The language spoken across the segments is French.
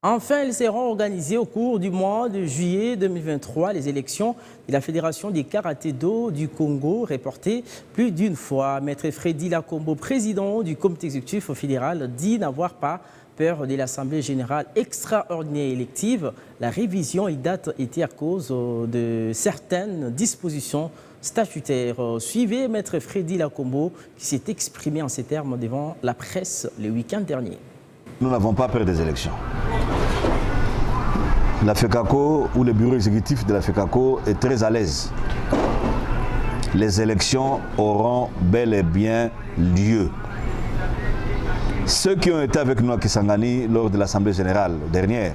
Enfin, elles seront organisées au cours du mois de juillet 2023. Les élections de la Fédération des karaté-do du Congo, reportées plus d'une fois. Maître Freddy Lakombo, président du comité exécutif fédéral, dit n'avoir pas peur de l'Assemblée générale extraordinaire élective. La révision était à cause de certaines dispositions statutaires. Suivez Maître Freddy Lakombo qui s'est exprimé en ces termes devant la presse le week-end dernier. Nous n'avons pas peur des élections. La FECACO ou le bureau exécutif de la FECACO est très à l'aise. Les élections auront bel et bien lieu. Ceux qui ont été avec nous à Kisangani lors de l'Assemblée générale dernière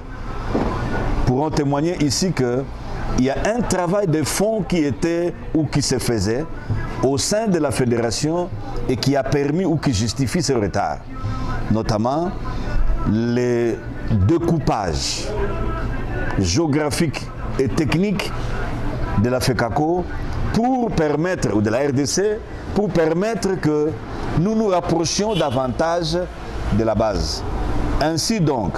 pourront témoigner ici qu'il y a un travail de fond qui était ou qui se faisait au sein de la fédération et qui a permis ou qui justifie ce retard. Notamment les découpages géographiques et techniques de la FECACO pour permettre, ou de la RDC, pour permettre que nous nous rapprochions davantage de la base. Ainsi donc,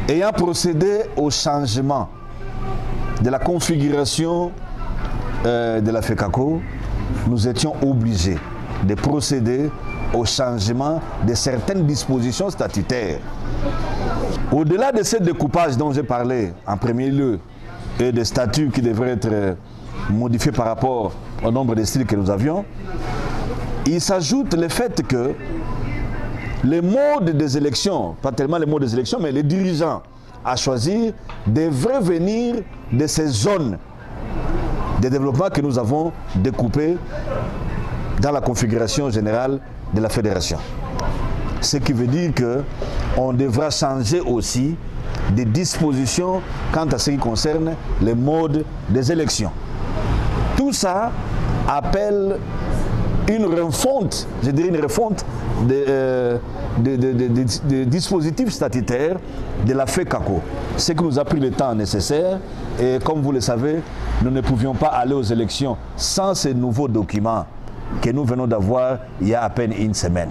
ayant procédé au changement de la configuration de la FECACO, nous étions obligés de procéder au changement de certaines dispositions statutaires. Au-delà de ces découpages dont j'ai parlé en premier lieu et des statuts qui devraient être modifiés par rapport au nombre de styles que nous avions, il s'ajoute le fait que les modes des élections, pas tellement les modes des élections, mais les dirigeants à choisir devraient venir de ces zones de développement que nous avons découpées dans la configuration générale de la fédération. Ce qui veut dire qu'on devra changer aussi des dispositions quant à ce qui concerne les modes des élections. Tout ça appelle une refonte, je dirais une refonte des dispositifs statutaires de la FECACO. Ce qui nous a pris le temps nécessaire et comme vous le savez, nous ne pouvions pas aller aux élections sans ces nouveaux documents que nous venons d'avoir il y a à peine une semaine.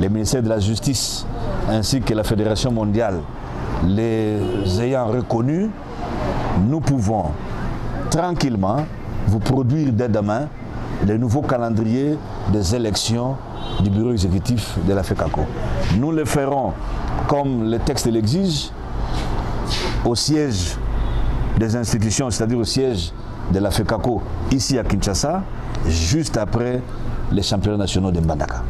Le ministère de la Justice ainsi que la Fédération mondiale les ayant reconnus, nous pouvons tranquillement vous produire dès demain le nouveau calendrier des élections du bureau exécutif de la FECACO. Nous le ferons comme le texte l'exige, au siège des institutions, c'est-à-dire au siège de la FECACO ici à Kinshasa, juste après les championnats nationaux de Mbandaka.